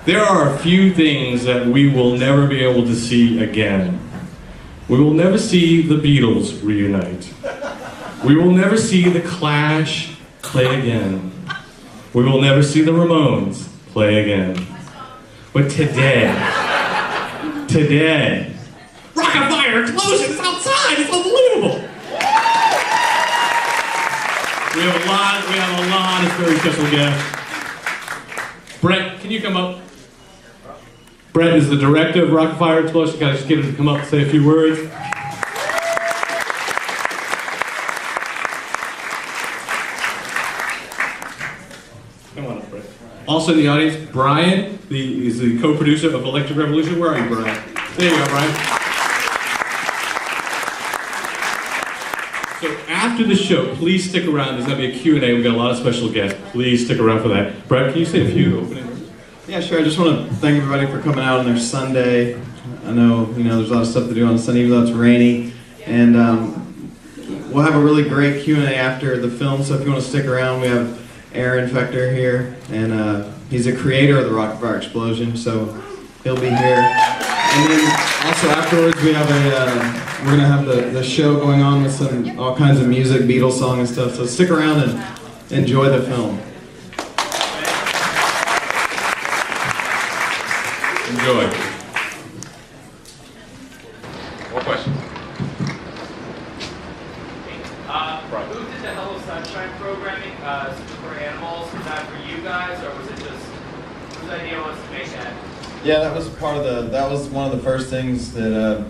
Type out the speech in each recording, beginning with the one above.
There are a few things that we will never be able to see again. We will never see the Beatles reunite. We will never see the Clash play again. We will never see the Ramones play again. But today, Rock and Fire Explosion is outside! It's unbelievable! We have a lot of very special guests. Brett, can you come up? Brett is the director of Rock and Fire Explosion. Can I just get him to come up and say a few words? Come on up, Brett. Also in the audience, Brian is the co-producer of Electric Revolution. Where are you, Brian? There you go, Brian. So after the show, please stick around. There's going to be a Q&A. We've got a lot of special guests. Please stick around for that. Brett, can you say a few opening words? Yeah, sure. I just want to thank everybody for coming out on their Sunday. I know, there's a lot of stuff to do on Sunday, even though it's rainy. And we'll have a really great Q&A after the film, so if you want to stick around, we have Aaron Fector here, and he's a creator of the Rock and Fire Explosion, so he'll be here. And then also afterwards, we have we're going to have the show going on with all kinds of music, Beatles song and stuff, so stick around and enjoy the film. Enjoy. More questions? Who did the Hello Sunshine programming, Super Animals? Was that for you guys, or was it just, whose idea was to make that? Yeah, that was that was one of the first things that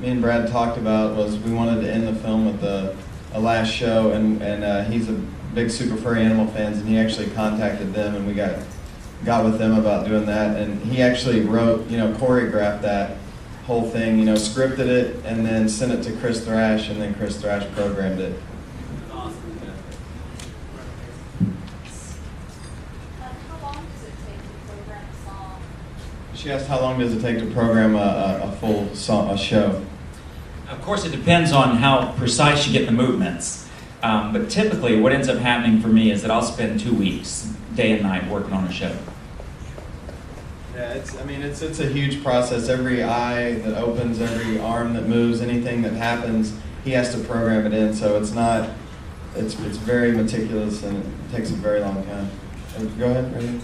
me and Brad talked about, was we wanted to end the film with a last show, and he's a big Super Furry Animal fans, and he actually contacted them, and we got with them about doing that, and he actually wrote, choreographed that whole thing, scripted it, and then sent it to Chris Thrash, and then Chris Thrash programmed it. Awesome. How long does it take to program a song? She asked how long does it take to program a full song, a show. Of course, it depends on how precise you get the movements. But typically, what ends up happening for me is that I'll spend 2 weeks, day and night, working on a show. Yeah, it's a huge process. Every eye that opens, every arm that moves, anything that happens, he has to program it in. So it's very meticulous, and it takes a very long time. Go ahead, Randy.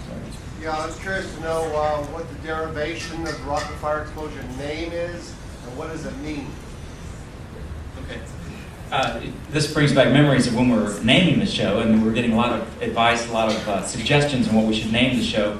Yeah, I was curious to know what the derivation of the Rock and Fire Explosion name is, and what does it mean? Okay. This brings back memories of when we were naming the show, and we were getting a lot of advice, a lot of suggestions on what we should name the show.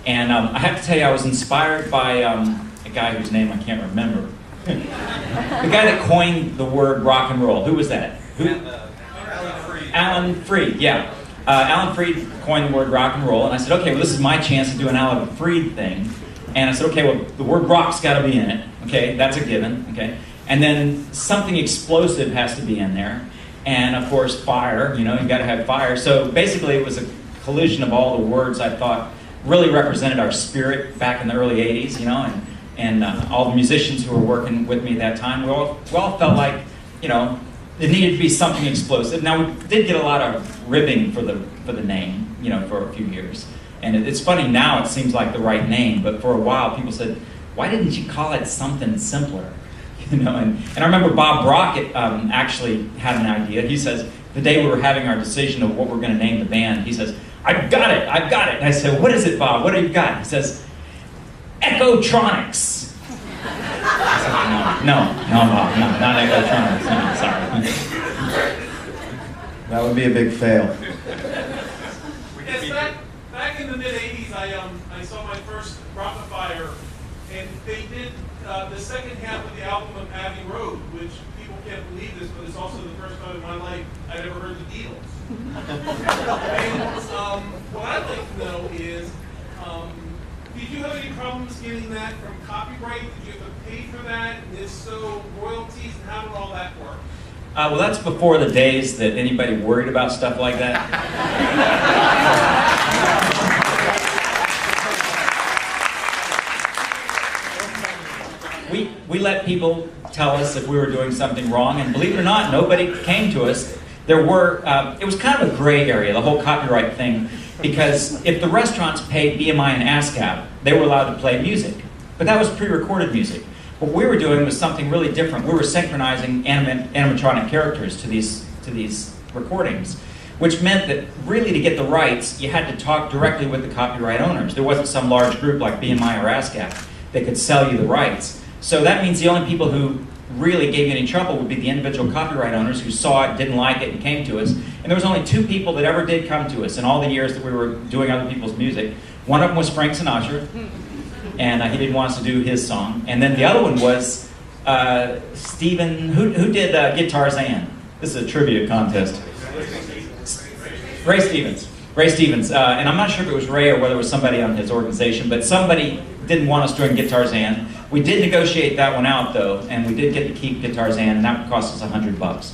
And I have to tell you, I was inspired by a guy whose name I can't remember. The guy that coined the word rock and roll. Who was that? Who? Alan Freed. Alan Freed, yeah. Alan Freed coined the word rock and roll, and I said, okay, well, this is my chance to do an Alan Freed thing. And I said, okay, well, the word rock's got to be in it. Okay, that's a given. Okay. And then something explosive has to be in there. And of course, fire, you got to have fire. So basically, it was a collision of all the words I thought really represented our spirit back in the early 80s, and all the musicians who were working with me at that time, we all felt like, it needed to be something explosive. Now, we did get a lot of ribbing for the name, for a few years. And it's funny now, it seems like the right name, but for a while, people said, why didn't you call it something simpler? And I remember Bob Brockett actually had an idea. He says, the day we were having our decision of what we're going to name the band, he says, I've got it. And I said, what is it, Bob? What have you got? He says, Echotronics. I said, no, Bob, no, not Echotronics. No, sorry. That would be a big fail. Yes, back in the mid-'80s, I saw my first Rock and Fire, and they did the second half of the album of Abbey Road, which people can't believe this, but it's also the first time in my life I'd ever heard the Beatles. And what I'd like to know is, did you have any problems getting that from copyright? Did you have to pay for that? And if so, royalties, and how did all that work? Well, that's before the days that anybody worried about stuff like that. We let people tell us if we were doing something wrong, and believe it or not, nobody came to us. There were, it was kind of a gray area, the whole copyright thing. Because if the restaurants paid BMI and ASCAP, they were allowed to play music. But that was pre-recorded music. What we were doing was something really different. We were synchronizing animatronic characters to these recordings, which meant that really to get the rights, you had to talk directly with the copyright owners. There wasn't some large group like BMI or ASCAP that could sell you the rights. So that means the only people who really gave you any trouble would be the individual copyright owners who saw it, didn't like it, and came to us. And there was only 2 people that ever did come to us in all the years that we were doing other people's music. One of them was Frank Sinatra, and he didn't want us to do his song. And then the other one was Stephen, who did Guitarzan? This is a trivia contest. Ray Stevens. Ray Stevens. And I'm not sure if it was Ray or whether it was somebody on his organization, but somebody didn't want us doing Guitarzan. We did negotiate that one out, though, and we did get to keep Guitarzan, and that would cost us $100.